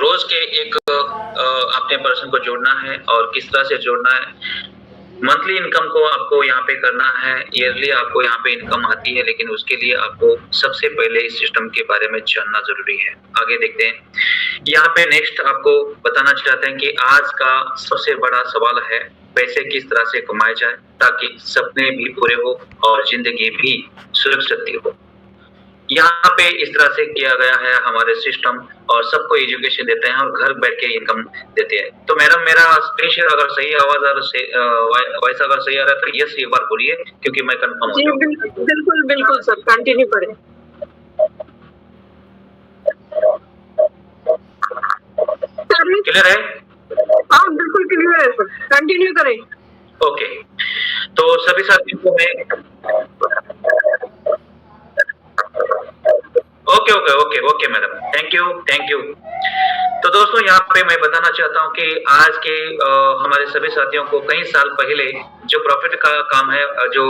रोज के एक अपने पर्सन को जोड़ना है और किस तरह से जोड़ना है। मंथली इनकम को आपको यहाँ पे करना है, ईयरली आपको यहाँ पे इनकम आती है, लेकिन उसके लिए आपको सबसे पहले इस सिस्टम के बारे में जानना जरूरी है। आगे देखते हैं। यहाँ पे नेक्स्ट आपको बताना चाहते हैं कि आज का सबसे बड़ा सवाल है पैसे किस तरह से कमाए जाए ताकि सपने भी पूरे हो और जिंदगी भी सुरक्षित हो। यहाँ पे इस तरह से किया गया है हमारे सिस्टम, और सबको एजुकेशन देते हैं और घर बैठ के इनकम देते हैं। तो मैडम मेरा स्क्रीन शेयर अगर सही आवाज वॉइस अगर सही आ रहा है तो यस एक बार बोलिए, क्योंकि मैं कंफर्म हो जाऊँ। बिल्कुल बिल्कुल सर, कंटिन्यू करें। क्लियर है? हाँ बिल्कुल क्लियर है सर, कंटिन्यू करें। ओके, तो सभी साथियों को मैं ओके मैडम, थैंक यू। तो दोस्तों यहाँ पे मैं बताना चाहता हूँ कि आज के हमारे सभी साथियों को कई साल पहले जो प्रॉफिट का काम है, जो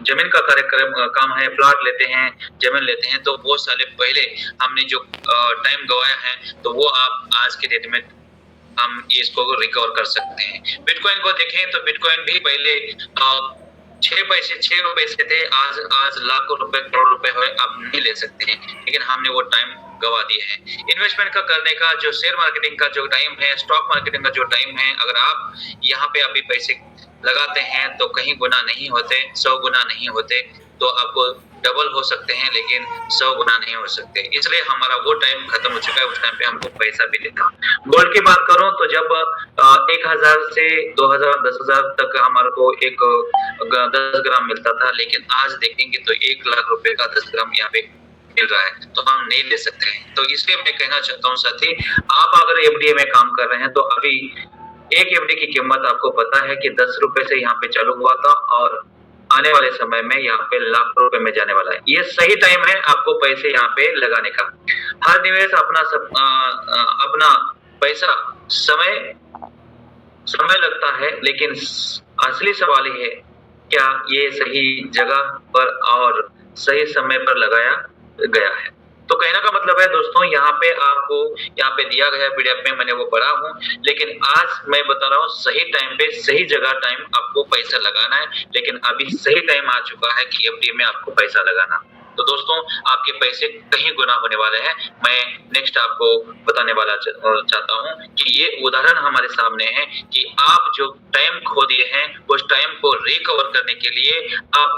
जमीन का कार्यक्रम काम है, प्लॉट लेते हैं, जमीन लेते हैं, तो बहुत साल पहले हमने जो टाइम गवाया है तो वो आप आज के डेट में हम इसको रिकवर कर सकते हैं। बिटकॉइन को देखें तो बिटकॉइन भी पहले 6 पैसे थे, आज लाखों रुपए, करोड़ रुपए हुए, आप नहीं ले सकते हैं, लेकिन हमने वो टाइम गवा दिए हैं। इन्वेस्टमेंट का करने का जो शेयर मार्केटिंग का जो टाइम है, स्टॉक मार्केटिंग का जो टाइम है, अगर आप यहाँ पे अभी पैसे लगाते हैं तो कहीं गुना नहीं होते, 100 गुना नहीं होते, तो आपको डबल हो सकते हैं लेकिन 100 गुना नहीं हो सकते। इसलिए हमारा वो टाइम खत्म हो चुका है, उस टाइम पे हमको पैसा भी लेना। गोल्ड की बात करूं तो जब 1000 से 2000 10,000 तक हमारे को एक 10 ग्राम मिलता था, लेकिन आज देखेंगे तो 1 लाख रुपए का 10 ग्राम यहाँ पे मिल रहा है, तो हम नहीं ले सकते हैं। तो इसलिए मैं कहना चाहता हूँ साथी, आप अगर एफडीए में काम कर रहे हैं तो अभी एक एफडी की कीमत आपको पता है कि 10 रुपए से यहाँ पे चालू हुआ था और आने वाले समय में यहाँ पे लाखों रुपए में जाने वाला है। ये सही टाइम है आपको पैसे यहाँ पे लगाने का। हर निवेश अपना पैसा समय लगता है, लेकिन असली सवाल ये है क्या ये सही जगह पर और सही समय पर लगाया गया है। तो कहने का मतलब है दोस्तों, यहाँ पे आपको यहाँ पे दिया गया पीडीएफ में मैंने वो पढ़ा हूँ, लेकिन आज मैं बता रहा हूँ सही टाइम पे सही जगह टाइम आपको पैसा लगाना है, लेकिन अभी सही टाइम आ चुका है कि एफडी में आपको पैसा लगाना। तो दोस्तों आपके पैसे कहीं गुना होने वाले हैं। मैं नेक्स्ट आपको बताने वाला चाहता हूँ कि ये उदाहरण हमारे सामने है कि आप जो टाइम खो दिए हैं उस टाइम को रिकवर करने के लिए आप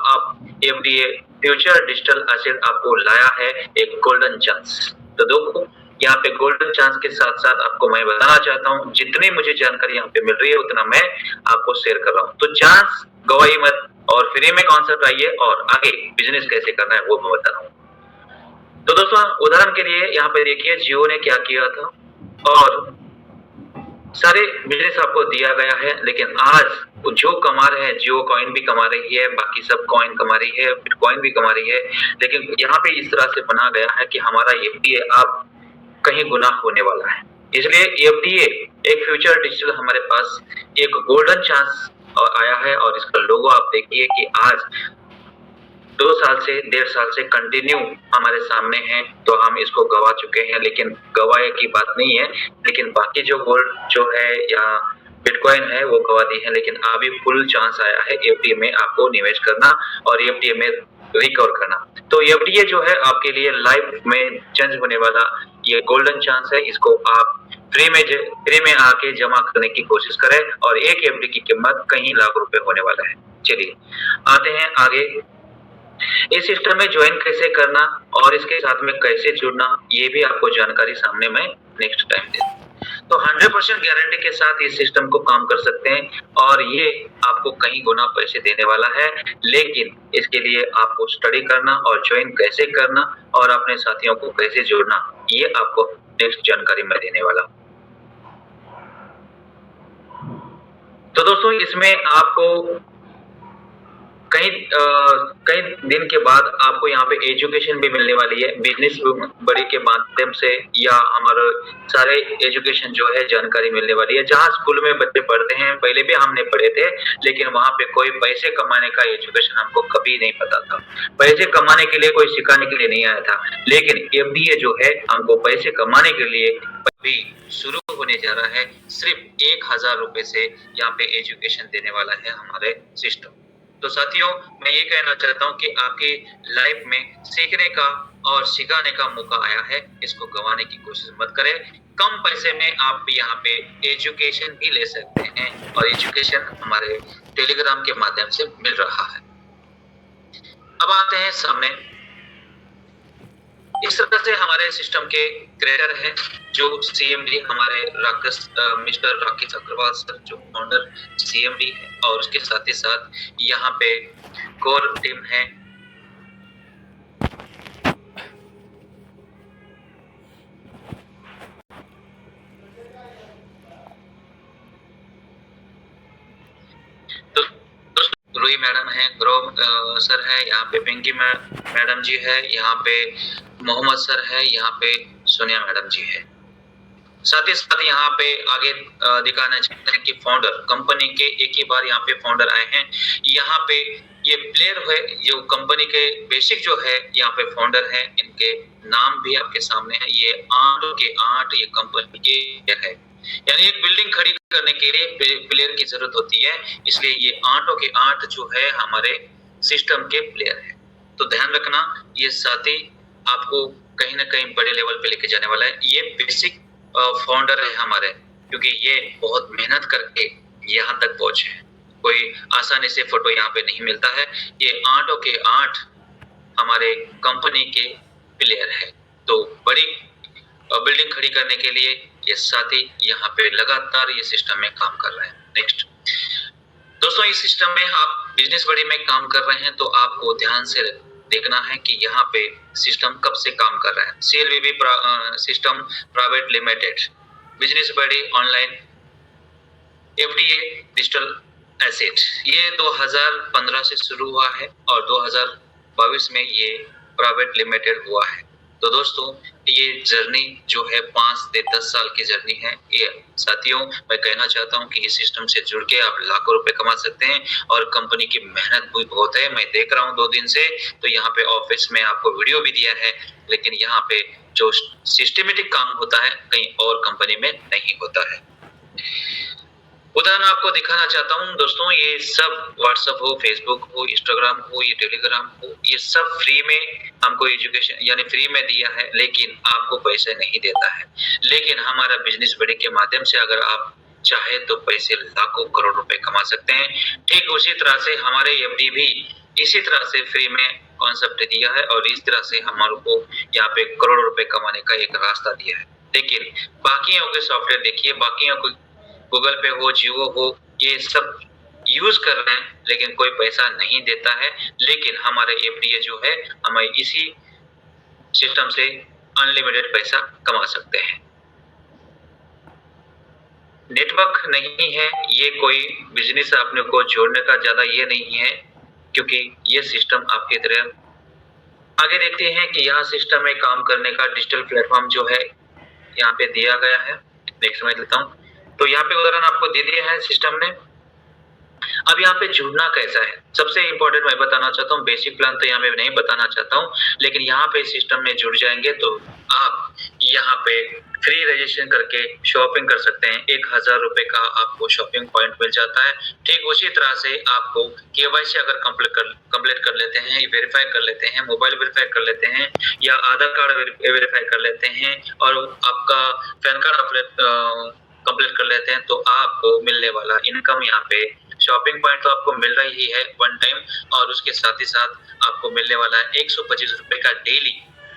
एफडीए फ्यूचर डिजिटल एसेट आपको लाया है एक गोल्डन चांस। तो देखो यहाँ पे गोल्डन चांस के साथ साथ आपको मैं बताना चाहता हूँ, जितनी मुझे जानकारी यहाँ पे मिल रही है उतना मैं आपको शेयर कर रहा हूँ। तो चांस गवाई मत और फ्री में कॉन्सेप्ट आइए और आगे बिजनेस कैसे करना है वो मैं बता रहा हूँ। तो दोस्तों उदाहरण के लिए यहाँ पे देखिए जियो ने क्या किया था, और सारे बिजनेस आपको दिया गया है, लेकिन आज जो कमा रहे हैं, जियो कॉइन भी कमा रही है, बाकी सब कॉइन कमा रही है, बिटकॉइन भी कमा रही है, लेकिन यहाँ पे इस तरह से बना गया है कि हमारा एफडीए आप कहीं गुना होने वाला है। इसलिए एफडीए एक फ्यूचर डिजिटल हमारे पास एक गोल्डन चांस आया है, और इसका लोगो आप देखिए कि आज 2 साल से 1.5 साल से कंटिन्यू हमारे सामने है, तो हम इसको गवा चुके हैं, लेकिन गवाए की बात नहीं है, लेकिन बाकी जो गोल्ड जो है या बिटकॉइन है वो गवा दी है, लेकिन अभी फुल चांस आया है एफडीए में आपको निवेश करना और एफडीए में रिकवर करना। तो एफडीए जो है आपके लिए लाइफ में चेंज होने वाला ये गोल्डन चांस है, इसको आप फ्री में आके जमा करने की कोशिश करें, और एक एफडी की कीमत कहीं लाख रुपए होने वाला है। चलिए आते हैं आगे। इस सिस्टम में ज्वाइन कैसे करना और इसके साथ में कैसे जुड़ना, ये भी आपको जानकारी सामने मैं नेक्स्ट टाइम दे। तो 100% गारंटी के साथ इस सिस्टम को काम कर सकते हैं, और ये आपको कहीं गुना पैसे देने वाला है, लेकिन इसके लिए आपको स्टडी करना और ज्वाइन कैसे करना और अपने साथियों को कैसे जोड़ना, ये आपको नेक्स्ट जानकारी मैं देने वाला। तो दोस्तों इसमें आपको कई दिन के बाद आपको यहाँ पे एजुकेशन भी मिलने वाली है बिजनेस बड़ी के माध्यम से, या हमारे सारे एजुकेशन जो है जानकारी मिलने वाली है। जहाँ स्कूल में बच्चे पढ़ते हैं, पहले भी हमने पढ़े थे, लेकिन वहाँ पे कोई पैसे कमाने का एजुकेशन हमको कभी नहीं पता था। पैसे कमाने के लिए कोई सिखाने के लिए नहीं आया था, लेकिन एफडीए जो है हमको पैसे कमाने के लिए अभी शुरू होने जा रहा है। सिर्फ 1000 रुपए से यहाँ पे एजुकेशन देने वाला है हमारे सिस्टम। तो साथियों, मैं ये कहना चाहता हूँ कि आपकी लाइफ में सीखने का और सिखाने का मौका आया है, इसको गंवाने की कोशिश मत करें। कम पैसे में आप यहाँ पे एजुकेशन भी ले सकते हैं, और एजुकेशन हमारे टेलीग्राम के माध्यम से मिल रहा है। अब आते हैं सामने, इस तरह से हमारे सिस्टम के क्रिएटर हैं जो सीएमडी हमारे मिस्टर राकेश अग्रवाल सर, जो फाउंडर सीएमडी है, और उसके साथ ही साथ यहाँ पे कोर टीम है। तो रूही मैडम है, ग्रोव सर है, यहाँ पे पिंकी मैडम जी है, यहाँ पे मोहम्मद सर है, यहाँ पे सोनिया मैडम जी है। साथ ही साथ यहाँ पे आगे दिखाना चाहते हैं कि फाउंडर कंपनी के एक ही बार यहाँ पे फाउंडर आए हैं। यहाँ पे ये प्लेयर है जो कंपनी के बेसिक जो है यहाँ पे फाउंडर है, इनके नाम भी आपके सामने है। ये 8 के 8 ये कंपनी के है, यानी एक बिल्डिंग खड़ी करने के लिए प्लेयर की जरूरत होती है, इसलिए ये 8 के 8 जो है हमारे सिस्टम के प्लेयर है। तो ध्यान रखना, ये साथी आपको कहीं ना कहीं बड़े लेवल पे लेके जाने वाला है। ये बेसिक फाउंडर है हमारे, क्योंकि ये बहुत मेहनत करके यहाँ तक पहुंचे हैं। कोई आसानी से फोटो यहाँ पे नहीं मिलता है। ये 8 के 8 हमारे कंपनी के प्लेयर है। तो बड़ी बिल्डिंग खड़ी करने के लिए ये साथी यहाँ पे लगातार ये सिस्टम में काम कर रहे हैं। नेक्स्ट दोस्तों, इस सिस्टम में आप बिजनेस बड़ी में काम कर रहे हैं, तो आपको ध्यान से देखना है कि यहाँ पे सिस्टम कब से काम कर रहा है। सीएलवीबी सिस्टम प्राइवेट लिमिटेड, बिजनेस बड़ी ऑनलाइन, एफडीए डिजिटल एसेट, ये 2015 से शुरू हुआ है और 2022 में ये प्राइवेट लिमिटेड हुआ है। तो दोस्तों, ये जर्नी जो है 5 से 10 साल की जर्नी है। ये साथियों, मैं कहना चाहता हूँ कि इस सिस्टम से जुड़ के आप लाखों रुपए कमा सकते हैं, और कंपनी की मेहनत भी बहुत है। मैं देख रहा हूँ 2 दिन से, तो यहाँ पे ऑफिस में आपको वीडियो भी दिया है, लेकिन यहाँ पे जो सिस्टमेटिक काम होता है कहीं और कंपनी में नहीं होता है। उदाहरण आपको दिखाना चाहता हूँ दोस्तों, ये सब व्हाट्सएप हो, फेसबुक हो, इंस्टाग्राम हो, ये टेलीग्राम हो, ये सब फ्री में हमको एजुकेशन यानी फ्री में दिया है, लेकिन आपको पैसे नहीं देता है। लेकिन हमारा बिजनेस बड़ी के माध्यम से अगर आप चाहे तो पैसे लाखों करोड़ रुपए कमा सकते हैं। ठीक उसी तरह से हमारे एफडी भी इसी तरह से फ्री में कॉन्सेप्ट दिया है, और इस तरह से हमारे को यहाँ पे करोड़ों रुपए कमाने का एक रास्ता दिया है। लेकिन बाकियों के सॉफ्टवेयर देखिए, बाकियों को गूगल पे हो, जियो हो, ये सब यूज कर रहे हैं, लेकिन कोई पैसा नहीं देता है। लेकिन हमारे एफडीए जो है, हमें इसी सिस्टम से अनलिमिटेड पैसा कमा सकते हैं। नेटवर्क नहीं है, ये कोई बिजनेस अपने को जोड़ने का ज्यादा ये नहीं है, क्योंकि ये सिस्टम आपकी तरह आगे देखते हैं कि यहाँ सिस्टम में काम करने का डिजिटल प्लेटफॉर्म जो है यहाँ पे दिया गया है। नेक्स्ट में लेता हूँ, तो यहाँ पे उदाहरण आपको दे दिया है सिस्टम ने। अब यहाँ पे जुड़ना कैसा है, सबसे इंपॉर्टेंट मैं बताना चाहता हूँ। बेसिक प्लान तो यहाँ पे नहीं बताना चाहता हूँ, लेकिन यहाँ पे सिस्टम में जुड़ जाएंगे तो आप यहाँ पे फ्री रजिस्ट्रेशन करके शॉपिंग कर सकते हैं। 1000 रुपए का आपको शॉपिंग पॉइंट मिल जाता है। ठीक उसी तरह से आपको केवाईसी अगर कंप्लीट कर लेते हैं, वेरीफाई कर लेते हैं, मोबाइल वेरीफाई कर लेते हैं, या आधार कार्ड वेरीफाई कर लेते हैं, और आपका पैन कार्ड कंप्लीट कर लेते हैं, तो आपको मिलने वाला इनकम यहाँ पे शॉपिंग पॉइंट तो आपको मिल रही है वन टाइम, और उसके साथ ही साथ आपको मिलने वाला है 125 रुपए का डेली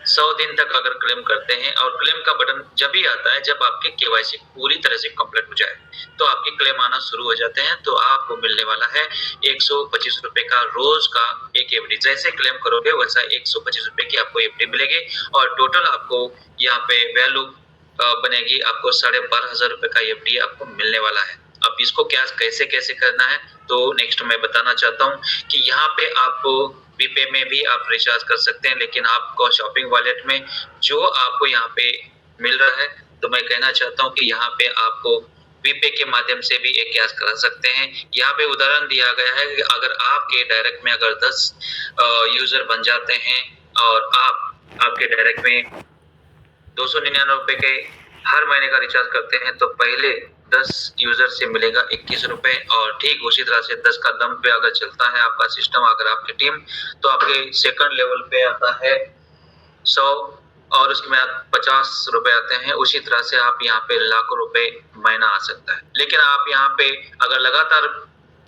100 दिन तक अगर क्लेम करते हैं। और क्लेम का बटन जब भी आता है जब आपके केवाईसी पूरी तरह से कंप्लीट हो जाए, तो आपके क्लेम आना शुरू हो जाते हैं। तो आपको मिलने वाला है 125 रुपए का रोज का एक एफडी। जैसे क्लेम करोगे वैसा 125 रुपए की आपको एफडी मिलेगी, और टोटल आपको यहाँ पे वैल्यू बनेगी आपको 12,500 रुपए का एफडी आपको मिलने वाला है। अब इसको कैसे कैसे करना है तो नेक्स्ट मैं बताना चाहता हूँ कि यहाँ पे आप वीपे में भी आप रिचार्ज कर सकते हैं, लेकिन आपको शॉपिंग वॉलेट में जो आपको यहाँ पे मिल रहा है, तो मैं कहना चाहता हूँ कि यहाँ पे आपको वीपे के माध्यम से भी एक कैश करा सकते हैं। यहाँ पे उदाहरण दिया गया है कि अगर आपके डायरेक्ट में अगर 10 यूजर बन जाते हैं और आपके डायरेक्ट में 299 रुपए के हर महीने का रिचार्ज करते हैं, तो पहले 10 यूजर से मिलेगा 21 रुपए, और ठीक उसी तरह से 10 का दम पे अगर चलता है आपका सिस्टम, अगर आपकी टीम, तो आपके सेकंड लेवल पे आता है 100 और उसमें 50 रुपए आते हैं। उसी तरह से आप यहाँ पे लाखों रुपए महीना आ सकता है। लेकिन आप यहाँ पे अगर लगातार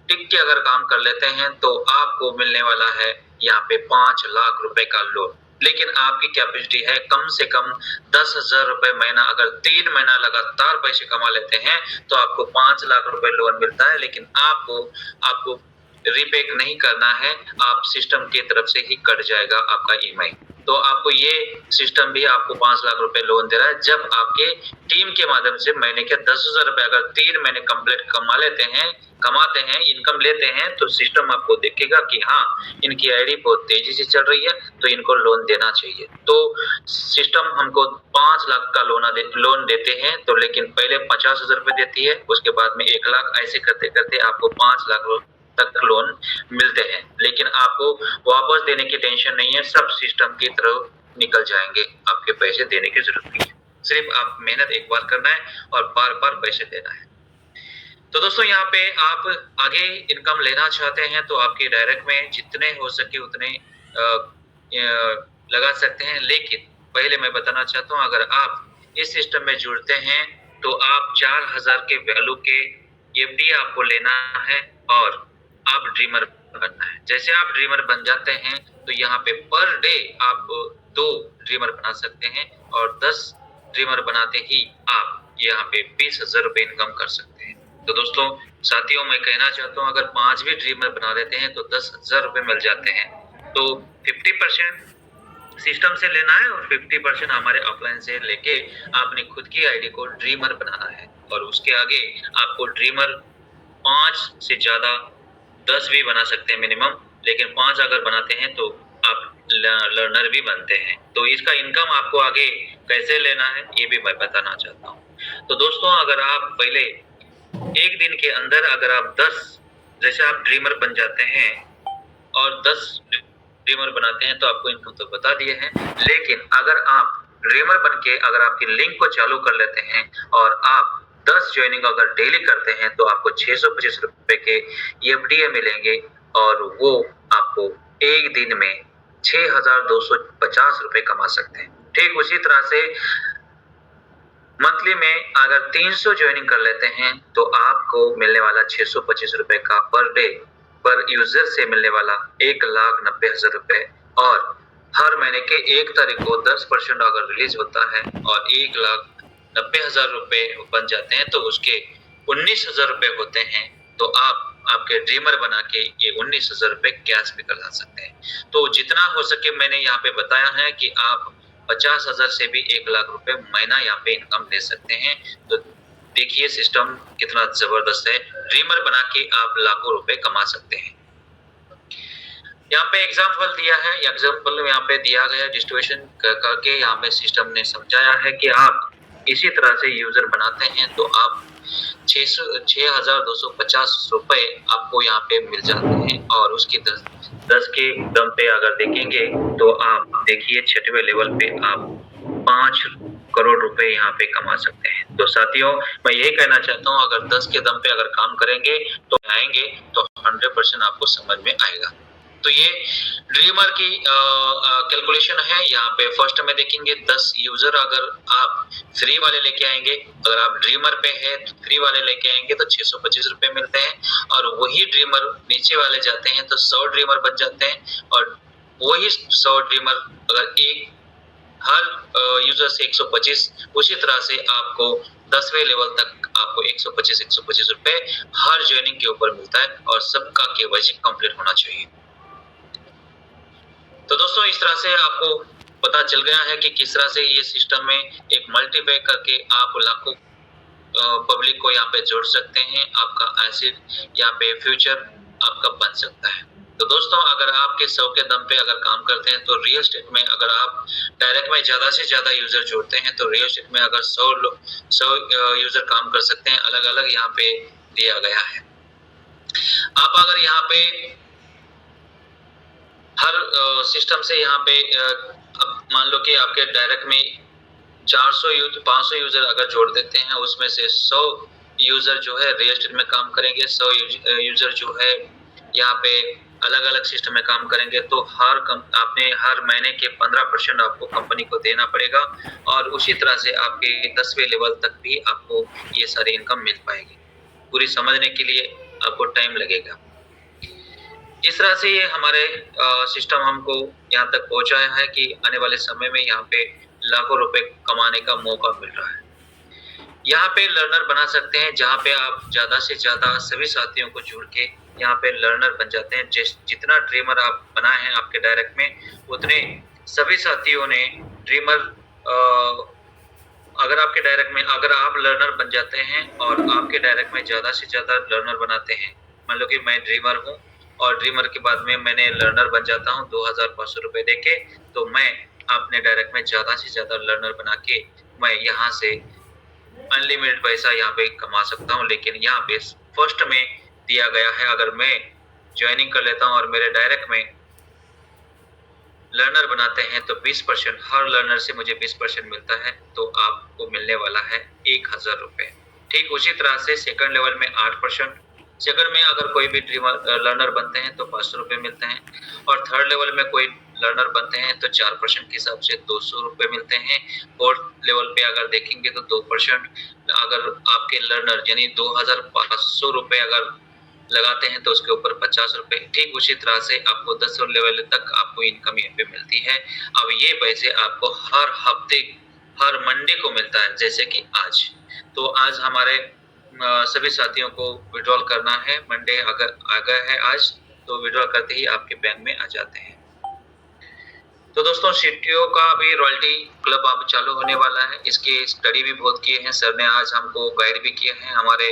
टिक के अगर काम कर लेते हैं तो आपको मिलने वाला है यहाँ पे 5 लाख रुपए का लोन। लेकिन आपकी कैपेसिटी है कम से कम 10,000 रुपए महीना। अगर 3 महीना लगातार पैसे कमा लेते हैं तो आपको 5 लाख रुपए लोन मिलता है। लेकिन आपको रीपे नहीं करना है, आप सिस्टम की तरफ से ही कट जाएगा आपका ईएमआई। तो आपको ये सिस्टम भी आपको 5 लाख रुपए लोन दे रहा है जब आपके टीम के माध्यम से महीने के 10,000 रुपए अगर 3 महीने कंप्लीट कमाते हैं, इनकम लेते हैं, तो सिस्टम आपको देखेगा कि हाँ इनकी आईडी बहुत तेजी से चल रही है तो इनको लोन देना चाहिए। तो सिस्टम हमको 5 लाख का लोन देते हैं, तो लेकिन पहले 50,000 रुपए देती है, उसके बाद में 1 लाख, ऐसे करते करते आपको 5 लाख तक लोन मिलते हैं। लेकिन आपको वापस देने की टेंशन नहीं है, सब सिस्टम की तरफ निकल जाएंगे, आपके पैसे देने की जरूरत नहीं है। सिर्फ आप मेहनत एक बार करना है और बार बार पैसे देना है। तो दोस्तों यहाँ पे आप आगे इनकम लेना चाहते हैं तो आपके डायरेक्ट में जितने हो सके उतने लगा सकते हैं। लेकिन पहले मैं बताना चाहता हूँ, अगर आप इस सिस्टम में जुड़ते हैं तो आप 4,000 के वैल्यू के एफडी आपको लेना है और आप ड्रीमर बनना है। जैसे आप ड्रीमर बन जाते हैं तो यहाँ पे पर डे आप 2 ड्रीमर बना सकते हैं और 10 ड्रीमर बनाते ही आप यहाँ पे 20,000 रुपए इनकम कर सकते हैं। तो दोस्तों साथियों मैं कहना चाहता हूँ, अगर 5 भी ड्रीमर बना लेते हैं तो 10,000 रुपए मिल जाते हैं। तो 50% सिस्टम से लेना है और 50% हमारे ऑफलाइन से लेके आपने खुद की आईडी को ड्रीमर बनाना है। और उसके आगे आपको ड्रीमर 5 से ज्यादा 10 भी बना सकते हैं मिनिमम, लेकिन 5 अगर बनाते हैं तो आप लर्नर भी बनते हैं। तो इसका इनकम आपको आगे कैसे लेना है ये भी मैं बताना चाहता हूँ। तो दोस्तों अगर आप पहले एक दिन के अंदर अगर आप 10 जैसे आप ड्रीमर बन जाते हैं और 10 ड्रीमर बनाते हैं तो आपको इनकम तो बता दिए हैं। लेकिन अगर आप ड्रीमर बन के अगर आपकी लिंक को चालू कर लेते हैं और आप 10 ज्वाइनिंग अगर डेली करते हैं तो आपको 625 रुपए के एफडीए मिलेंगे और वो आपको एक दिन में 6,250 रुपए कमा सकते हैं। ठीक उसी तरह से मंथली में अगर 300 ज्वाइनिंग कर लेते हैं तो आपको मिलने वाला 625 रुपए का पर डे पर यूजर से मिलने वाला 1,90,000 रुपए, और हर महीने के 1 तारीख को 10% अगर रिलीज होता है और 1,90,000 रुपए बन जाते हैं तो उसके 19,000 रुपए होते हैं। तो आपके ड्रीमर बना के ये 19,000 रुपए कैश भी करा सकते हैं। तो जितना हो सके मैंने यहाँ पे बताया है कि आप 50,000 से भी 1 लाख रुपए महीना यहाँ पे इनकम ले सकते हैं। तो देखिए सिस्टम कितना जबरदस्त है, ड्रीमर बना के आप लाखों रुपए कमा सकते हैं। यहाँ पे एग्जाम्पल दिया है, एग्जाम्पल यहाँ पे दिया गया डिस्ट्रीब्यूशन करके यहाँ पे सिस्टम ने समझाया है कि आप इसी तरह से यूजर बनाते हैं तो आप 6,250 रुपए आपको यहाँ पे मिल जाते हैं। और उसकी 10 के दम पे अगर देखेंगे तो आप देखिए 6वें लेवल पे आप 5 करोड़ रुपए यहाँ पे कमा सकते हैं। तो साथियों मैं यही कहना चाहता हूँ, अगर 10 के दम पे अगर काम करेंगे तो आएंगे तो 100% आपको समझ में आएगा। तो ये ड्रीमर की कैलकुलेशन है। यहाँ पे फर्स्ट में देखेंगे 10 यूजर अगर आप फ्री वाले लेके आएंगे, अगर आप ड्रीमर पे है तो फ्री वाले लेके आएंगे तो 625 रुपए मिलते हैं। और वही ड्रीमर नीचे वाले जाते हैं तो 100 ड्रीमर बन जाते हैं और वही 100 ड्रीमर अगर हर यूजर से 125, उसी तरह से आपको 10वें लेवल तक आपको 125 रुपए हर ज्वाइनिंग के ऊपर मिलता है और सबका केवाईसी कंप्लीट होना चाहिए। तो दोस्तों इस तरह से आपको पता चल गया है कि किस तरह से ये सिस्टम में एक मल्टीपे करके आप लाखों पब्लिक को यहाँ पे जोड़ सकते हैं, आपका एसिड यहाँ पे फ्यूचर आपका बन सकता है। तो दोस्तों, अगर आपके 100 के दम पे अगर काम करते हैं तो रियल एस्टेट में अगर आप डायरेक्ट में ज्यादा से ज्यादा यूजर जोड़ते हैं तो रियल एस्टेट में अगर 100 यूजर काम कर सकते हैं, अलग अलग यहाँ पे दिया गया है। आप अगर यहाँ पे हर सिस्टम से यहाँ पे अब मान लो कि आपके डायरेक्ट में 500 यूजर अगर जोड़ देते हैं, उसमें से 100 यूजर जो है रियल एस्टेट में काम करेंगे, 100 यूजर जो है यहाँ पे अलग अलग सिस्टम में काम करेंगे, तो आपने हर महीने के 15% आपको कंपनी को देना पड़ेगा और उसी तरह से आपके 10वें लेवल तक भी आपको ये सारी इनकम मिल पाएगी। पूरी समझने के लिए आपको टाइम लगेगा। इस तरह से ये हमारे सिस्टम हमको यहाँ तक पहुँचाया है कि आने वाले समय में यहाँ पे लाखों रुपए कमाने का मौका मिल रहा है। यहाँ पे लर्नर बना सकते हैं, जहाँ पे आप ज्यादा से ज्यादा सभी साथियों को जोड़ के यहाँ पे लर्नर बन जाते हैं। जितना ड्रीमर आप बनाए हैं आपके डायरेक्ट में, उतने सभी साथियों ने ड्रीमर अगर आपके डायरेक्ट में अगर आप लर्नर बन जाते हैं और आपके डायरेक्ट में ज्यादा से ज्यादा लर्नर बनाते हैं, मान लो कि मैं ड्रीमर हूँ और ड्रीमर के बाद में मैंने लर्नर बन जाता हूँ 2500 रुपए देके, तो मैं अपने डायरेक्ट में ज्यादा से ज्यादा लर्नर बना के मैं यहाँ से अनलिमिटेड पैसा यहाँ पे कमा सकता हूँ। लेकिन यहाँ पे फर्स्ट में दिया गया है, अगर मैं ज्वाइनिंग कर लेता हूँ और मेरे डायरेक्ट में लर्नर बनाते हैं तो 20%, हर लर्नर से मुझे 20% मिलता है, तो आपको मिलने वाला है 1000 रुपए। ठीक उसी तरह से सेकंड लेवल में 8%, सेकंड में अगर कोई भी लर्नर बनते हैं तो 500 रुपए मिलते हैं, और थर्ड लेवल में कोई लर्नर बनते हैं तो 4% के हिसाब से 200 रुपए मिलते हैं। फोर्थ लेवल पे अगर देखेंगे तो 2%, अगर आपके लर्नर यानी 2500 रुपए अगर लगाते हैं तो उसके ऊपर 50 रुपए। ठीक उसी तरह से आपको 10 लेवल तक आपको इनकम यहाँ पे मिलती है। अब ये पैसे आपको हर हफ्ते हर मंडे को मिलता है, जैसे कि आज। तो आज हमारे सभी साथियों को विड्रॉल करना है, मंडे अगर आ गया है आज, तो विड्रॉल करते ही आपके बैंक में आ जाते हैं। तो दोस्तों, सीटीओ का भी रॉयल्टी क्लब अब चालू होने वाला है, इसके स्टडी भी बहुत किए हैं सर ने, आज हमको गाइड भी किए हैं, हमारे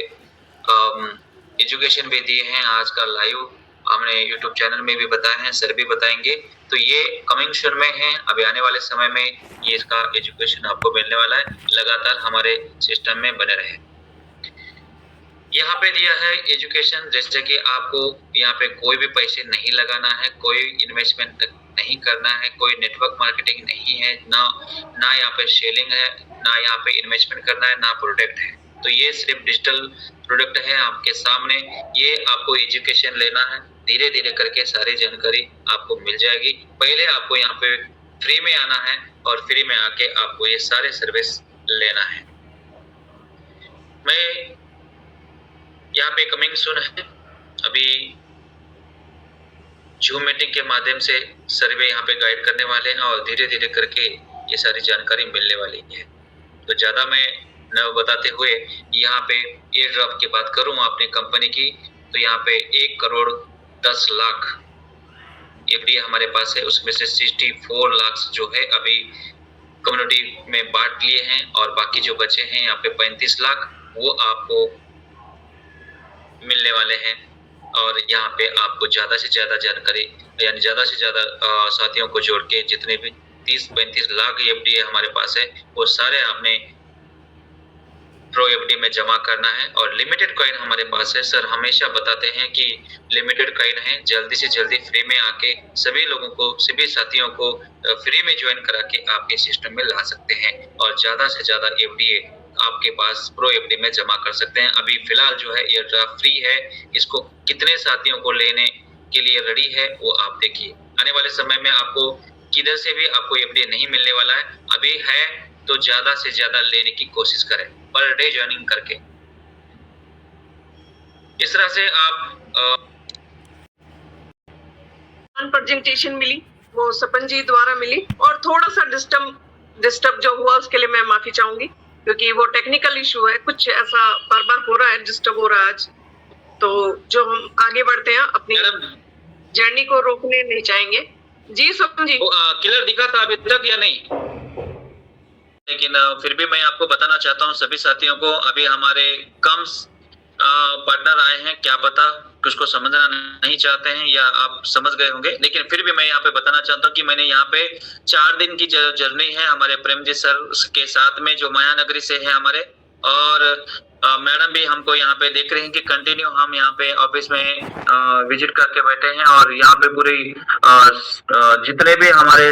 एजुकेशन भी दिए हैं, आज का लाइव हमने यूट्यूब चैनल में भी बताए हैं, सर भी बताएंगे। तो ये कमिंग सून में है, अभी आने वाले समय में ये इसका एजुकेशन आपको मिलने वाला है, लगातार हमारे सिस्टम में बने रहे। यहाँ पे दिया है एजुकेशन, जैसे कि आपको यहाँ पे कोई भी पैसे नहीं लगाना है, कोई इन्वेस्टमेंट नहीं करना है, कोई नेटवर्क मार्केटिंग नहीं है, ना यहाँ पे सेलिंग है, ना यहाँ पे इन्वेस्टमेंट करना है, ना प्रोडक्ट है। तो ये सिर्फ डिजिटल प्रोडक्ट है आपके सामने, ये आपको एजुकेशन लेना है, धीरे धीरे करके सारी जानकारी आपको मिल जाएगी। पहले आपको यहाँ पे फ्री में आना है और फ्री में आके आपको ये सारे सर्विस लेना है। मैं यहाँ पे कमिंग सून है, अभी जूम मीटिंग के माध्यम से सर्वे यहाँ पे गाइड करने वाले हैं और धीरे धीरे करके ये सारी जानकारी मिलने वाली है। तो ज्यादा मैं न बताते हुए यहाँ पे एयर ड्रॉप की बात करूँ अपनी कंपनी की, तो यहाँ पे 1,10,00,000 एफडी हमारे पास है, उसमें से 64 लाख जो है अभी कम्युनिटी में बांट लिए हैं, और बाकी जो बचे हैं यहाँ पे 35 लाख वो आपको मिलने वाले हैं। और यहाँ पे आपको ज्यादा से ज्यादा जानकारी यानी ज्यादा से ज्यादा साथियों को जोड़ के जितने भी 30-35 लाख एफडी हमारे पास है वो सारे आपने प्रो एफडी में जमा करना है। और लिमिटेड कॉइन हमारे पास है, सर हमेशा बताते हैं कि लिमिटेड कॉइन है, जल्दी से जल्दी फ्री में आके सभी लोगों को सभी साथियों को फ्री में ज्वाइन करा के आपके सिस्टम में ला सकते हैं और ज्यादा से ज्यादा एफडी आपके पास प्रो एफडी में जमा कर सकते हैं। अभी फिलहाल जो है ये ड्राफ्ट फ्री है, इसको कितने साथियों को लेने के लिए रेडी है वो आप देखिए। आने वाले समय में आपको किधर से भी आपको एफडी नहीं मिलने वाला है, अभी है तो ज्यादा से ज्यादा लेने की कोशिश करें पर डे ज्वाइनिंग करके। इस तरह से आप प्रेजेंटेशन मिली वो सपन जी द्वारा मिली, और थोड़ा सा डिस्टर्ब जो हुआ उसके लिए मैं माफी चाहूंगी, क्योंकि वो टेक्निकल इशू है, कुछ ऐसा बार बार हो रहा है, डिस्टर्ब हो रहा है आज। तो जो हम आगे बढ़ते हैं अपनी जर्नी को रोकने नहीं चाहेंगे। जी सपन जी, क्लियर दिखा था अभी तक या नहीं? लेकिन फिर भी मैं आपको बताना चाहता हूँ सभी साथियों को, अभी हमारे कम पार्टनर आए हैं, क्या पता उसको समझना नहीं चाहते हैं या आप समझ गए होंगे, लेकिन फिर भी मैं यहाँ पे बताना चाहता हूँ कि मैंने यहाँ पे 4 दिन की जर्नी है हमारे प्रेमजीत सर के साथ में, जो मायानगरी से है हमारे, और मैडम भी हमको यहाँ पे देख रहे हैं कि कंटिन्यू हम यहाँ पे ऑफिस में विजिट करके बैठे हैं, और यहाँ पे पूरी जितने भी हमारे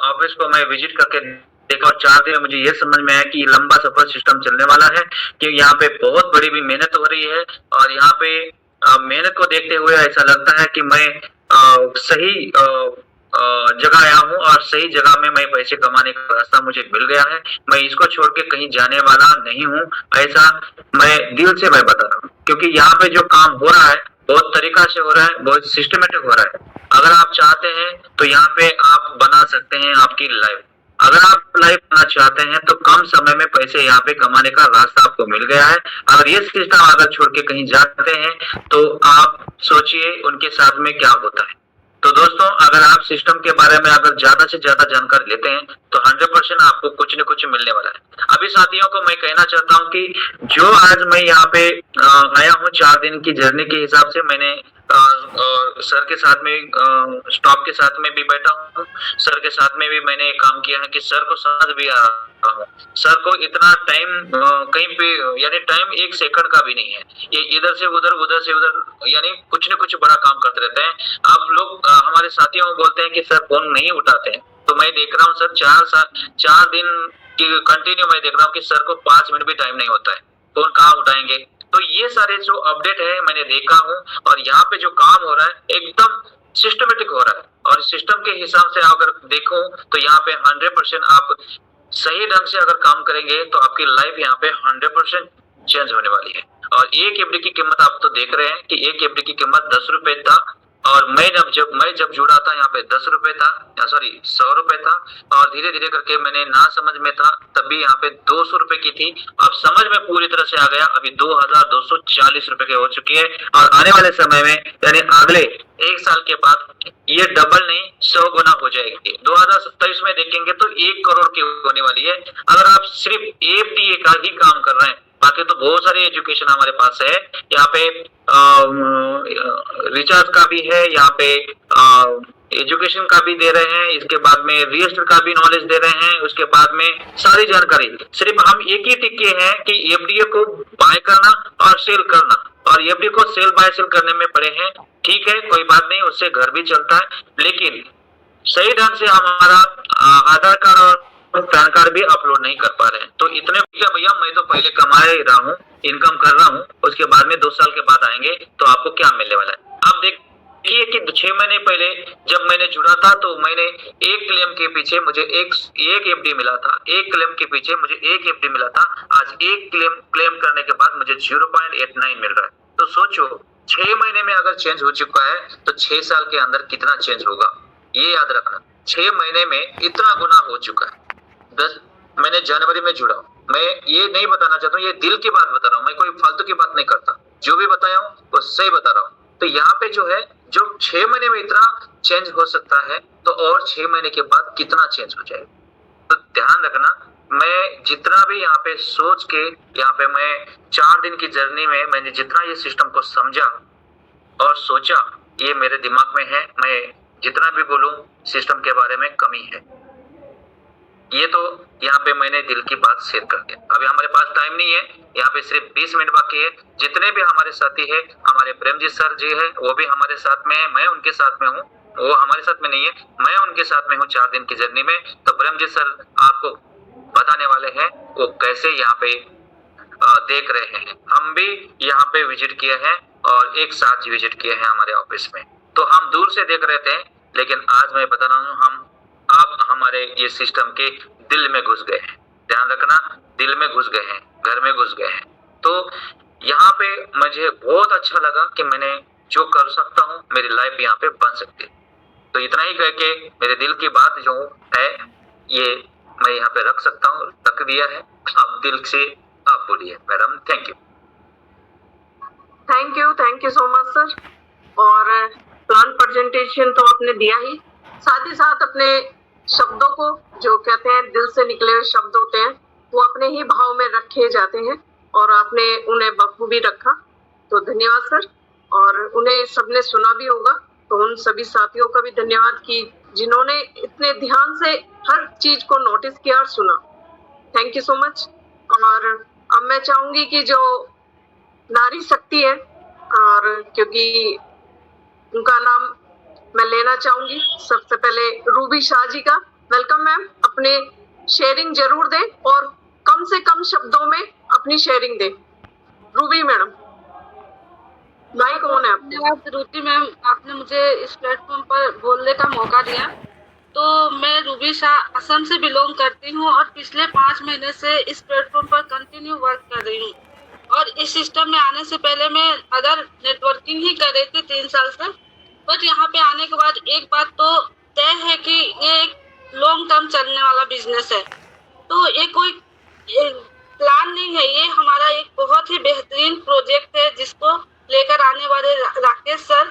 ऑफिस को मैं विजिट करके देखा, और 4 दिन में मुझे ये समझ में आया कि ये लंबा सफर सिस्टम चलने वाला है, कि यहाँ पे बहुत बड़ी भी मेहनत हो रही है, और यहाँ पे मेहनत को देखते हुए ऐसा लगता है कि मैं सही जगह आया हूँ, और सही जगह में मैं पैसे कमाने का रास्ता मुझे मिल गया है। मैं इसको छोड़ के कहीं जाने वाला नहीं हूँ, ऐसा मैं दिल से मैं बता रहा हूँ, क्योंकि यहाँ पे जो काम हो रहा है बहुत तरीका से हो रहा है, बहुत सिस्टमेटिक हो रहा है। अगर आप चाहते हैं तो यहाँ पे आप बना सकते हैं आपकी लाइफ। अगर आप लाइफ बनना चाहते हैं तो कम समय में पैसे यहाँ पे कमाने का रास्ता आपको मिल गया है। अगर ये सिस्टम अगर छोड़ के कहीं जाते हैं तो आप सोचिए उनके साथ में क्या होता है। तो दोस्तों, अगर आप सिस्टम के बारे में अगर ज्यादा से ज्यादा जानकारी लेते हैं तो 100% आपको कुछ न कुछ मिलने वाला है। अभी साथियों को मैं कहना चाहता हूँ कि जो आज मैं यहाँ पे आया हूँ 4 दिन की जर्नी के हिसाब से, मैंने सर के साथ में स्टाफ के साथ में भी बैठा हूँ, सर के साथ में भी मैंने काम किया है कि सर को समझ भी आ रहा हूँ। सर को इतना टाइम कहीं पे, यानी टाइम 1 सेकंड का भी नहीं है, ये इधर से उधर यानी कुछ न कुछ बड़ा काम करते रहते हैं। आप लोग हमारे साथियों को बोलते हैं कि सर फोन नहीं उठाते हैं, तो मैं देख रहा हूँ सर 4 दिन की कंटिन्यू मैं देख रहा हूँ कि सर को 5 मिनट भी टाइम नहीं होता है, फोन कहाँ उठाएंगे। तो ये सारे जो अपडेट है मैंने देखा हूँ, और यहाँ पे जो काम हो रहा है एकदम सिस्टमेटिक हो रहा है, और सिस्टम के हिसाब से अगर देखो तो यहाँ पे 100% आप सही ढंग से अगर काम करेंगे तो आपकी लाइफ यहाँ पे 100% चेंज होने वाली है। और एक एफडी की कीमत आप तो देख रहे हैं कि एक एफडी की कीमत 10 रुपए था, और मैं जब जुड़ा था यहाँ पे 10 रुपए था, सॉरी 100 रुपए था, और धीरे धीरे करके मैंने ना समझ में था तब भी यहाँ पे 200 रुपए की थी, अब समझ में पूरी तरह से आ गया, अभी 2240 रुपए के हो चुकी है, और आने वाले समय में यानी अगले 1 साल के बाद ये डबल नहीं 100 गुना हो जाएगी। 2027 में देखेंगे तो 1 करोड़ की होने वाली है, अगर आप सिर्फ एफडीए का ही काम कर रहे हैं। बाकी तो बहुत सारे एजुकेशन हमारे पास है, यहाँ पे रिचार्ज का भी है, यहाँ पे एजुकेशन का भी दे रहे हैं, इसके बाद में रजिस्टर का भी नॉलेज दे रहे हैं, उसके बाद में सारी जानकारी। सिर्फ हम एक ही टिके हैं कि एफडीए को बाय करना और सेल करना, और एफडी को सेल बाय सेल करने में पड़े हैं। ठीक है, कोई बात नहीं, उससे घर भी चलता है, लेकिन सही ढंग से हमारा आधार कार्ड और पैन कार्ड भी अपलोड नहीं कर पा रहे हैं। तो इतने भैया मैं तो पहले कमा ही रहा हूँ, इनकम कर रहा हूँ, उसके बाद में 2 साल के बाद आएंगे तो आपको क्या मिलने वाला है। आप देखिए कि 6 महीने पहले जब मैंने जुड़ा था तो मैंने एक क्लेम के पीछे मुझे एक एफडी मिला था, एक क्लेम के पीछे मुझे एक एफडी मिला था। आज एक क्लेम करने के बाद मुझे 0.89 मिल रहा है। तो सोचो 6 महीने में अगर चेंज हो चुका है तो 6 साल के अंदर कितना चेंज होगा, ये याद रखना। 6 महीने में इतना गुना हो चुका है। मैंने जनवरी में जुड़ा हूँ, मैं ये नहीं बताना चाहता हूँ, ये दिल की बात बता रहा हूँ, मैं कोई फालतू की बात नहीं करता, जो भी बताया हूँ वो सही बता रहा हूँ। तो यहाँ पे जो है, जो 6 महीने में इतना चेंज हो सकता है तो और 6 महीने के बाद कितना चेंज हो जाएगा। तो ध्यान रखना, मैं जितना भी यहाँ पे सोच के, यहाँ पे मैं 4 दिन की जर्नी में मैंने जितना ये सिस्टम को समझा और सोचा, ये मेरे दिमाग में है। मैं जितना भी बोलूं सिस्टम के बारे में कमी है, ये तो यहाँ पे मैंने दिल की बात शेयर कर दिया। अभी हमारे पास टाइम नहीं है, यहाँ पे सिर्फ 20 मिनट बाकी है। जितने भी हमारे साथी है, हमारे प्रेमजीत सर जी है, वो भी हमारे साथ में है, मैं उनके साथ में हूँ, वो हमारे साथ में नहीं है, मैं उनके साथ में हूँ 4 दिन की जर्नी में। तो प्रेमजीत सर आपको बताने वाले हैं वो कैसे यहाँ पे देख रहे हैं। हम भी यहाँ पे विजिट किए हैं और एक साथ विजिट किए हैं हमारे ऑफिस में। तो हम दूर से देख रहे थे, लेकिन आज मैं बता रहा हूँ आप हमारे ये सिस्टम के दिल में घुस गए हैं। ध्यान रखना, दिल में घुस गए हैं, घर में घुस गए हैं। तो यहाँ पे मुझे बहुत अच्छा लगा कि मैंने जो कर सकता हूँ, मेरी लाइफ यहाँ पे बन सकती है। तो इतना ही कह के मेरे दिल की बात जो है ये मैं यहाँ पे रख सकता हूँ, रख दिया है। आप दिल से आप बोलिए madam. Thank you so much sir. और प्लान प्रेजेंटेशन तो आपने दिया ही, साथ ही साथ अपने शब्दों को जो कहते हैं दिल से निकले हुए शब्द होते हैं, वो अपने ही भाव में रखे जाते हैं और आपने उन्हें बखूबी रखा, तो धन्यवाद सर। और उन्हें सबने सुना भी होगा, तो उन सभी साथियों का भी धन्यवाद कि जिन्होंने इतने ध्यान से हर चीज को नोटिस किया और सुना। Thank you so much. और अब मैं चाहूंगी कि जो नारी शक्ति है, और क्योंकि उनका नाम मैं लेना चाहूंगी, सबसे पहले रूबी शाह जी का। वेलकम मैम, अपने शेयरिंग जरूर दें और कम से कम शब्दों में अपनी शेयरिंग दें। रूबी मैडम, माइक ऑन है आपका। धन्यवाद रूबी मैम, आपने मुझे इस प्लेटफॉर्म पर बोलने का मौका दिया। तो मैं रूबी शाह असम से बिलोंग करती हूँ और पिछले 5 महीने से इस प्लेटफॉर्म पर कंटिन्यू वर्क कर रही हूँ। और इस सिस्टम में आने से पहले मैं अदर नेटवर्किंग ही कर रही थी 3 साल से। बट यहाँ पे आने के बाद एक बात तो तय है कि ये एक लॉन्ग टर्म चलने वाला बिजनेस है। तो ये कोई प्लान नहीं है, ये हमारा एक बहुत ही बेहतरीन प्रोजेक्ट है जिसको लेकर आने वाले राकेश सर,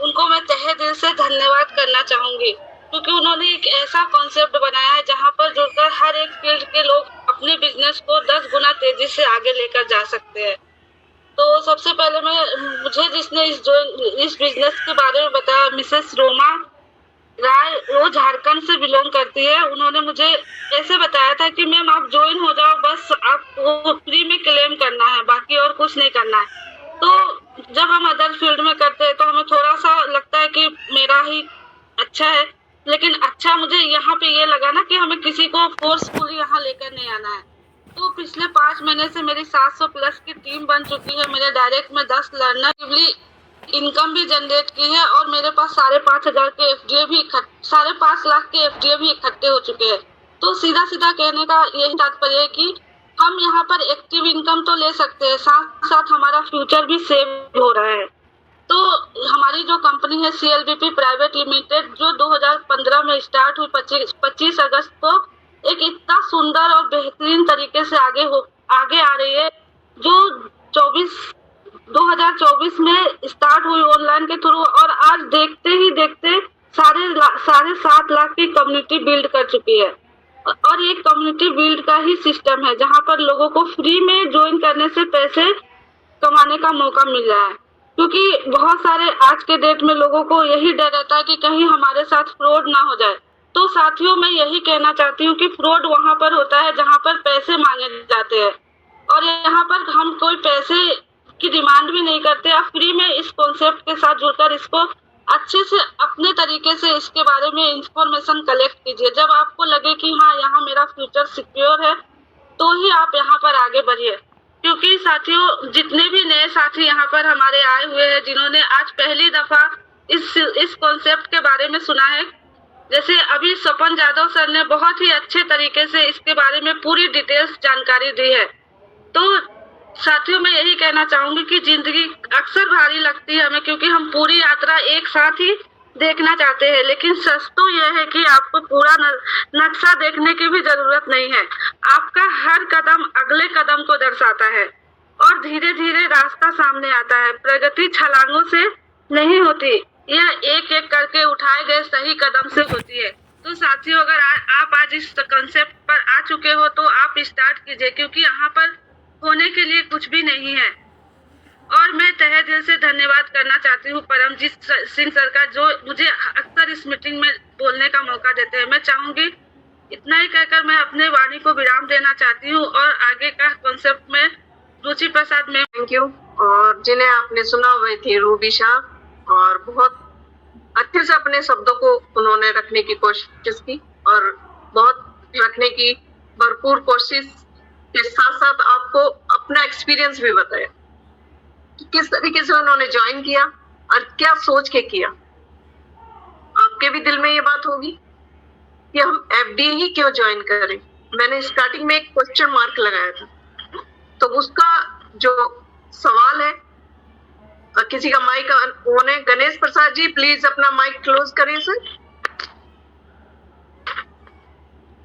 उनको मैं तहे दिल से धन्यवाद करना चाहूंगी, क्योंकि उन्होंने एक ऐसा कॉन्सेप्ट बनाया है जहां पर जुड़कर हर एक फील्ड के लोग अपने बिजनेस को 10 गुना तेजी से आगे लेकर जा सकते हैं। तो सबसे पहले मुझे जिसने इस बिजनेस के बारे में बताया, मिसेस रोमा राय, वो झारखंड से बिलोंग करती है। उन्होंने मुझे ऐसे बताया था कि मैम आप ज्वाइन हो जाओ, बस आपको फ्री में क्लेम करना है, बाकी और कुछ नहीं करना है। तो जब हम अदर फील्ड में करते हैं तो हमें थोड़ा सा लगता है कि मेरा ही अच्छा है, लेकिन अच्छा मुझे यहाँ पे ये लगा ना कि हमें किसी को फोर्सफुली यहाँ लेकर नहीं आना है। तो पिछले 5 महीने से मेरी 700 प्लस की टीम बन चुकी है। मेरे डायरेक्ट में 10 लर्नर इनकम भी जनरेट की है और मेरे पास 5,500 के एफडीए भी 5.5 लाख के एफडीए भी इकट्ठे हो चुके हैं। तो सीधा सीधा कहने का यही तात्पर्य है कि हम यहाँ पर एक्टिव इनकम तो ले सकते हैं, साथ साथ हमारा फ्यूचर भी सेव हो रहा है। तो हमारी जो कंपनी है CLBP प्राइवेट लिमिटेड, जो 2015 में स्टार्ट हुई, 25 अगस्त को एक इतना सुंदर और बेहतरीन तरीके से आगे आ रही है, जो 2024 में स्टार्ट हुई ऑनलाइन के थ्रू, और आज देखते ही देखते 7.5 लाख की कम्युनिटी बिल्ड कर चुकी है। और ये कम्युनिटी बिल्ड का ही सिस्टम है जहां पर लोगों को फ्री में ज्वाइन करने से पैसे कमाने का मौका मिल रहा है, क्योंकि बहुत सारे आज के डेट में लोगों को यही डर रहता है कि कहीं हमारे साथ फ्रॉड ना हो जाए। तो साथियों, मैं यही कहना चाहती हूँ कि फ्रॉड वहां पर होता है जहां पर पैसे मांगे जाते हैं, और यहाँ पर हम कोई पैसे की डिमांड भी नहीं करते। आप फ्री में इस कॉन्सेप्ट के साथ जुड़कर इसको अच्छे से अपने तरीके से इसके बारे में इंफॉर्मेशन कलेक्ट कीजिए। जब आपको लगे कि हाँ, यहाँ मेरा फ्यूचर सिक्योर है, तो ही आप यहाँ पर आगे बढ़िए। क्योंकि साथियों, जितने भी नए साथी यहाँ पर हमारे आए हुए हैं, जिन्होंने आज पहली दफा इस कॉन्सेप्ट के बारे में सुना है, जैसे अभी स्वपन यादव सर ने बहुत ही अच्छे तरीके से इसके बारे में पूरी डिटेल्स जानकारी दी है। तो साथियों, मैं यही कहना चाहूंगी कि जिंदगी अक्सर भारी लगती है हमें, क्योंकि हम पूरी यात्रा एक साथ ही देखना चाहते हैं, लेकिन सच तो यह है कि आपको पूरा नक्शा देखने की भी जरूरत नहीं है। आपका हर कदम अगले कदम को दर्शाता है और धीरे धीरे रास्ता सामने आता है। प्रगति छलांगों से नहीं होती, यह एक एक करके उठाए गए सही कदम से होती है। तो साथियों, अगर आप आज इस कंसेप्ट पर आ चुके हो तो आप स्टार्ट कीजिए, क्योंकि यहाँ पर होने के लिए कुछ भी नहीं है। और मैं तहे दिल से धन्यवाद करना चाहती हूँ परमजीत सिंह सर का, जो मुझे अक्सर इस मीटिंग में बोलने का मौका देते हैं। मैं चाहूंगी इतना ही कहकर मैं अपने वाणी को विराम देना चाहती हूँ और आगे का कॉन्सेप्ट में रुचि प्रसाद में। Thank you. और जिन्हें आपने सुना वही थी रूबी शाह, और बहुत अच्छे से अपने शब्दों को उन्होंने रखने की कोशिश की और बहुत रखने की भरपूर कोशिश के साथ साथ आपको अपना एक्सपीरियंस भी बताया कि किस तरीके से उन्होंने ज्वाइन किया और क्या सोच के किया। आपके भी दिल में ये बात होगी कि हम FD ही क्यों ज्वाइन करें। मैंने स्टार्टिंग में एक क्वेश्चन मार्क लगाया था, तो उसका जो सवाल है, किसी का माइक ऑन है? गणेश प्रसाद जी प्लीज अपना माइक क्लोज करें सर।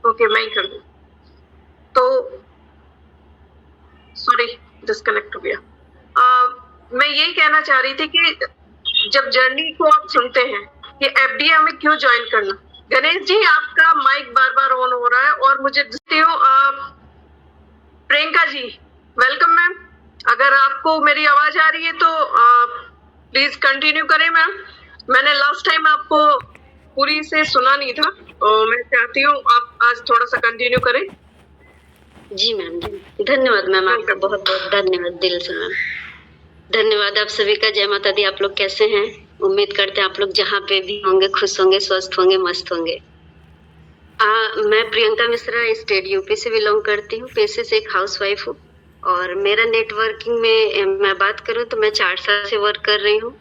ओके, मैं ही कर दूं। तो सॉरी, डिस्कनेक्ट हो गया। मैं यही कहना चाह रही थी कि जब जर्नी को आप सुनते हैं कि FD हमें क्यों ज्वाइन करना, गणेश जी, आपका माइक बार बार ऑन हो रहा है और मुझे देखती हूँ प्रियंका जी, वेलकम मैम। अगर आपको मेरी आवाज आ रही है तो प्लीज कंटिन्यू करें मैम। मैंने लास्ट टाइम आपको पूरी से सुना नहीं था, तो मैं चाहती हूँ आप आज थोड़ा सा कंटिन्यू करें। जी मैम, धन्यवाद मैम, आपका बहुत बहुत धन्यवाद दिल से मैम। धन्यवाद आप सभी का। जय माता दी। आप लोग कैसे हैं? उम्मीद करते हैं आप लोग जहाँ पे भी होंगे खुश होंगे, स्वस्थ होंगे, मस्त होंगे। मैं प्रियंका मिश्रा स्टेट यूपी से बिलोंग करती हूँ। पेशे से एक हाउसवाइफ हूँ और मेरा नेटवर्किंग में मैं बात करूँ तो मैं 4 साल से वर्क कर रही हूँ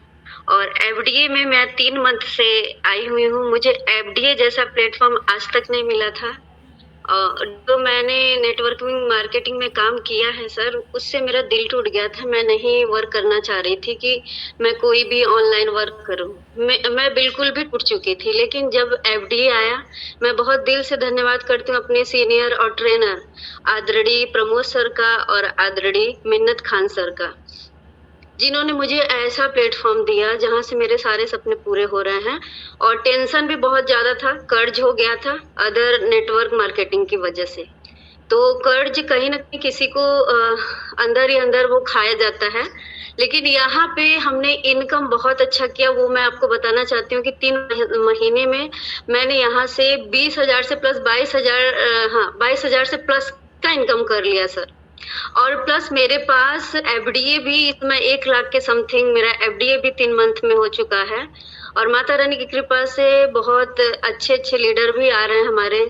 और एफडीए में मैं 3 मंथ से आई हुई हूँ। मुझे एफडीए जैसा प्लेटफॉर्म आज तक नहीं मिला था। जो मैंने नेटवर्किंग मार्केटिंग में काम किया है सर, उससे मेरा दिल टूट गया था। मैं नहीं वर्क करना चाह रही थी कि मैं कोई भी ऑनलाइन वर्क करूं। मैं बिल्कुल भी टूट चुकी थी। लेकिन जब एफडीए आया, मैं बहुत दिल से धन्यवाद करती हूँ अपने सीनियर और ट्रेनर आदरणीय प्रमोद सर का और आदरणीय मिन्नत खान सर का, जिन्होंने मुझे ऐसा प्लेटफॉर्म दिया जहां से मेरे सारे सपने पूरे हो रहे हैं। और टेंशन भी बहुत ज्यादा था, कर्ज हो गया था अदर नेटवर्क मार्केटिंग की वजह से। तो कर्ज कहीं ना कहीं किसी को अंदर ही अंदर वो खाया जाता है। लेकिन यहाँ पे हमने इनकम बहुत अच्छा किया, वो मैं आपको बताना चाहती हूँ कि 3 महीने में मैंने यहाँ से 20,000 से प्लस 22,000 से प्लस का इनकम कर लिया सर। और प्लस मेरे पास एफडीए भी इसमें 1 लाख के समथिंग मेरा एफडीए भी 3 मंथ में हो चुका है। और माता रानी की कृपा से बहुत अच्छे अच्छे लीडर भी आ रहे हैं हमारे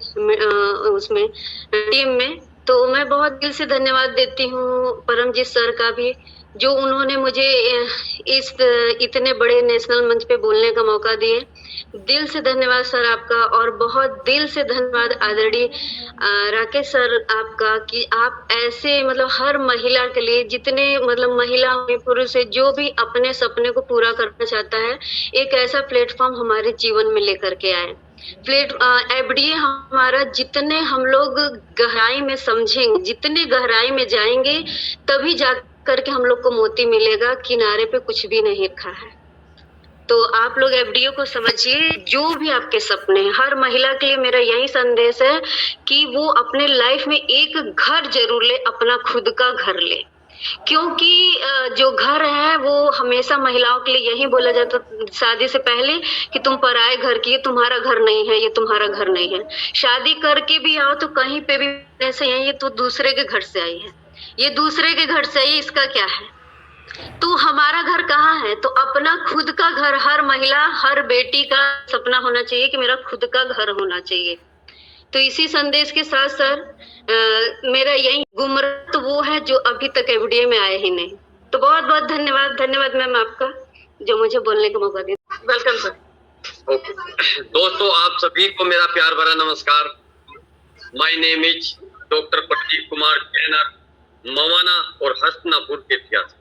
उसमें टीम में। तो मैं बहुत दिल से धन्यवाद देती हूँ परमजीत सर का भी, जो उन्होंने मुझे इस इतने बड़े नेशनल मंच पे बोलने का मौका दिए। दिल से धन्यवाद सर आपका। और बहुत दिल से धन्यवाद आदरणीय राकेश सर आपका कि आप ऐसे मतलब हर महिला के लिए, जितने मतलब महिला पुरुष है, जो भी अपने सपने को पूरा करना चाहता है, एक ऐसा प्लेटफॉर्म हमारे जीवन में लेकर के आए। एफडीए हमारा जितने हम लोग गहराई में समझेंगे, जितने गहराई में जाएंगे, तभी जा करके हम लोग को मोती मिलेगा। किनारे पे कुछ भी नहीं रखा है। तो आप लोग एफडीए को समझिए। जो भी आपके सपने हैं, हर महिला के लिए मेरा यही संदेश है कि वो अपने लाइफ में एक घर जरूर ले, अपना खुद का घर ले। क्योंकि जो घर है वो हमेशा महिलाओं के लिए यही बोला जाता शादी से पहले कि तुम पराए घर की, ये तुम्हारा घर नहीं है, ये तुम्हारा घर नहीं है। शादी करके भी आओ तो कहीं पे भी ऐसे है, ये तो दूसरे के घर से आई है, ये दूसरे के घर से आई, इसका क्या है। तो हमारा घर कहाँ है? तो अपना खुद का घर हर महिला, हर बेटी का सपना होना चाहिए कि मेरा खुद का घर होना चाहिए। तो इसी संदेश के साथ सर मेरा यही गुमराह तो वो है जो अभी तक एफडीए में आए ही नहीं। तो बहुत बहुत धन्यवाद मैम आपका जो मुझे बोलने का मौका दिया। Welcome sir. ओके दोस्तों, आप सभी को मेरा प्यार भरा नमस्कार। My name is doctor Pradeep Kumar trainer, Mawana और हसनापुर के इतिहास।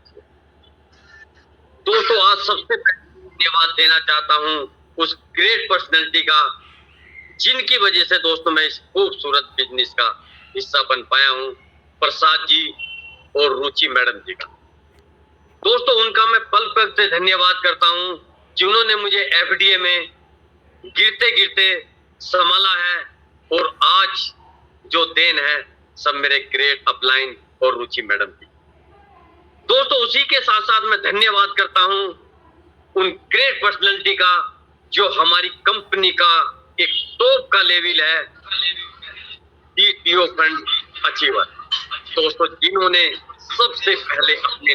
दोस्तों, आज सबसे पहले धन्यवाद देना चाहता हूं उस ग्रेट पर्सनैलिटी का जिनकी वजह से दोस्तों मैं इस खूबसूरत बिजनेस का हिस्सा बन पाया हूं, प्रसाद जी और रुचि मैडम जी का। दोस्तों, उनका मैं पल पल से धन्यवाद करता हूं जिन्होंने मुझे एफडीए में गिरते गिरते संभाला है। और आज जो देन है सब मेरे ग्रेट अपलाइन और रुचि मैडम की। दोस्तों, उसी के साथ साथ मैं धन्यवाद करता हूं उन ग्रेट पर्सनैलिटी का जो हमारी कंपनी का एक टॉप का लेवल है, डीटीओ फंड अचीवर। दोस्तों, जिन्होंने सबसे पहले अपने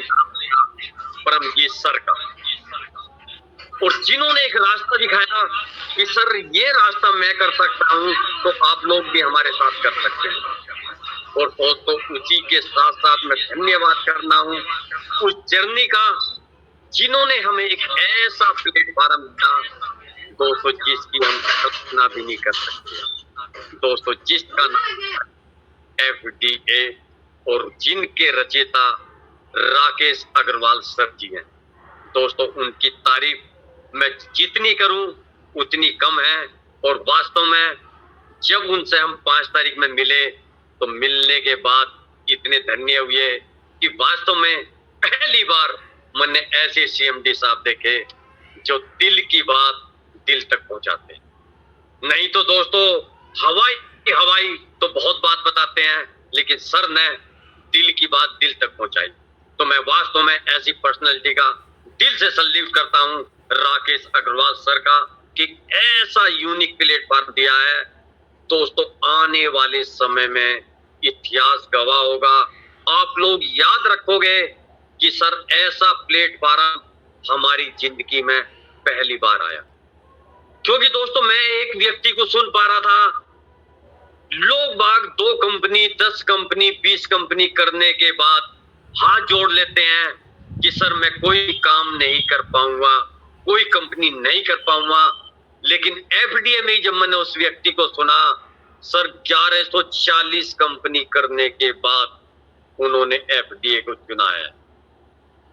परमजीत सर का, और जिन्होंने एक रास्ता दिखाया कि सर ये रास्ता मैं कर सकता हूं तो आप लोग भी हमारे साथ कर सकते हैं। और दोस्तों, उसी के साथ साथ मैं धन्यवाद करना हूं उस जर्नी का जिन्होंने हमें एक ऐसा प्लेटफॉर्म दिया दोस्तों जिसकी हम कल्पना भी नहीं कर सकते। दोस्तों, जिसका नाम एफडीए और जिनके रचयिता राकेश अग्रवाल सर जी हैं। दोस्तों, उनकी तारीफ मैं जितनी करूं उतनी कम है। और वास्तव में जब उनसे हम 5 तारीख में मिले तो मिलने के बाद इतने धन्य हुए कि वास्तव में पहली बार मैंने ऐसे सीएमडी साहब देखे जो दिल की बात दिल तक पहुंचाते हैं। नहीं तो दोस्तों हवाई तो बहुत बात बताते हैं, लेकिन सर ने दिल की बात दिल तक पहुंचाई। तो मैं वास्तव में ऐसी पर्सनैलिटी का दिल से सल्यूट करता हूं राकेश अग्रवाल सर का, कि ऐसा यूनिक प्लेटफॉर्म दिया है। दोस्तों आने वाले समय में इतिहास गवाह होगा, आप लोग याद रखोगे कि सर ऐसा प्लेटफॉर्म हमारी जिंदगी में पहली बार आया। क्योंकि दोस्तों मैं एक व्यक्ति को सुन पा रहा था, लोग बाग 2 कंपनी 10 कंपनी 20 कंपनी करने के बाद हाथ जोड़ लेते हैं कि सर मैं कोई काम नहीं कर पाऊंगा, कोई कंपनी नहीं कर पाऊंगा। लेकिन एफडीए में जब मैंने उस व्यक्ति को सुना, सर 1140 कंपनी करने के बाद उन्होंने एफडीए को चुना है।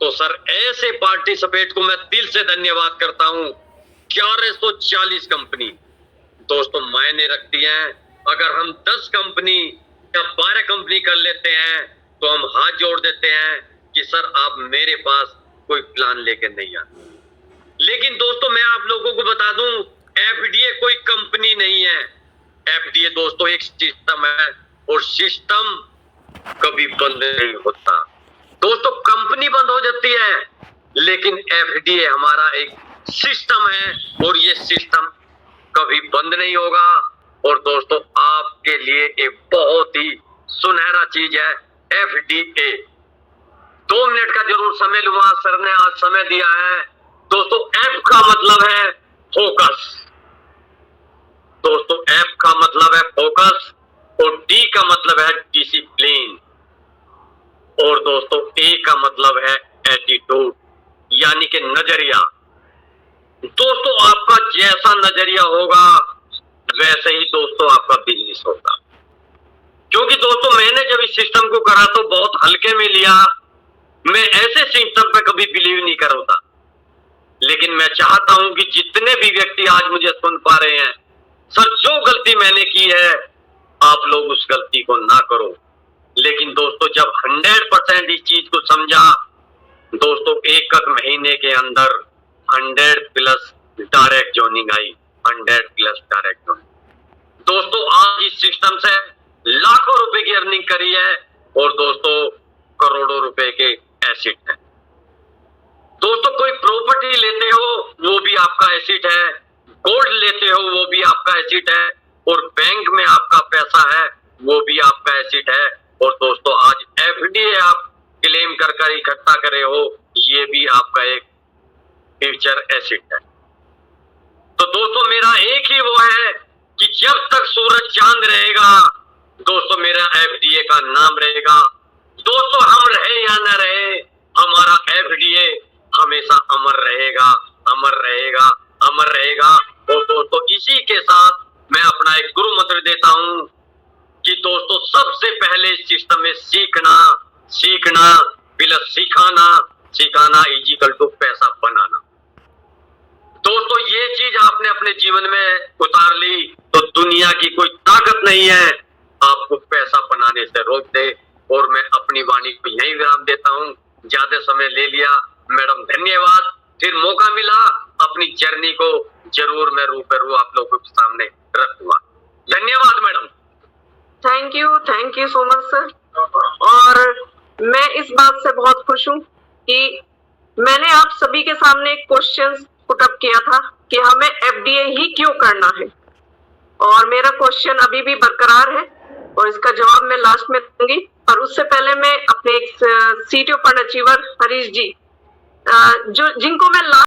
तो सर ऐसे पार्टिसिपेट को मैं दिल से धन्यवाद करता हूं। 1140 कंपनी दोस्तों मायने रखती हैं। अगर हम 10 कंपनी या 12 कंपनी कर लेते हैं तो हम हाथ जोड़ देते हैं कि सर आप मेरे पास कोई प्लान लेके नहीं आते। लेकिन दोस्तों मैं आप लोगों को बता दूं, एफडीए कोई कंपनी नहीं है। एफडीए दोस्तों एक सिस्टम है, और सिस्टम कभी बंद नहीं होता। दोस्तों कंपनी बंद हो जाती है, लेकिन एफडीए हमारा एक सिस्टम है, और ये सिस्टम कभी बंद नहीं होगा। और दोस्तों आपके लिए एक बहुत ही सुनहरा चीज है एफडीए। 2 मिनट का जरूर समय लूंगा, सर ने आज समय दिया है। दोस्तों एफ का मतलब है फोकस। दोस्तों एफ का मतलब है फोकस, और डी का मतलब है डिसिप्लिन, और दोस्तों ए का मतलब है एटीट्यूड, यानी कि नजरिया। दोस्तों आपका जैसा नजरिया होगा वैसे ही दोस्तों आपका बिजनेस होगा। क्योंकि दोस्तों मैंने जब इस सिस्टम को करा तो बहुत हल्के में लिया, मैं ऐसे सिस्टम पे कभी बिलीव नहीं कर होता। लेकिन मैं चाहता हूं कि जितने भी व्यक्ति आज मुझे सुन पा रहे हैं, सर जो गलती मैंने की है आप लोग उस गलती को ना करो। लेकिन दोस्तों जब 100% इस चीज को समझा, दोस्तों 1 महीने के अंदर 100 plus direct joining I. 100 plus direct joining दोस्तों आज इस सिस्टम से लाखों रुपए की अर्निंग करी है, और दोस्तों करोड़ों रुपए के एसेट है। दोस्तों कोई प्रॉपर्टी लेते हो वो भी आपका एसेट है, गोल्ड लेते हो वो भी आपका एसेट है, और बैंक में आपका पैसा है वो भी आपका एसेट है। और दोस्तों आज एफडीए आप क्लेम कर इकट्ठा करे हो, ये भी आपका एक फ्यूचर एसेट है। तो दोस्तों मेरा एक ही वो है कि जब तक सूरज चांद रहेगा दोस्तों मेरा एफडीए का नाम रहेगा। दोस्तों हम रहे या न रहे, हमारा एफडीए हमेशा अमर रहेगा, अमर रहेगा, अमर रहेगा। और दोस्तों इसी के साथ मैं अपना एक गुरु मंत्र देता हूं कि दोस्तों सबसे पहले सिस्टम में सीखना प्लस सिखाना इजिकल टू पैसा बनाना। दोस्तों ये चीज आपने अपने जीवन में उतार ली तो दुनिया की कोई ताकत नहीं है आपको पैसा बनाने से रोक दे। और मैं अपनी वाणी को यही विराम देता हूं, ज्यादा समय ले लिया मैडम, धन्यवाद। फिर मौका मिला अपनी जर्नी को जरूर मैं रूबरू आप लोगों के सामने रखूंगा। धन्यवाद madam. Thank you so much sir. और मैं इस बात से बहुत खुश हूँ कि मैंने आप सभी के सामने एक क्वेश्चन पुटअप किया था कि हमें एफडीए ही क्यों करना है, और मेरा क्वेश्चन अभी भी बरकरार है और इसका जवाब मैं लास्ट में दूंगी। पर उससे पहले मैं अपने एक सीटी ओपन अचीवर हरीश जी, जिनको मैं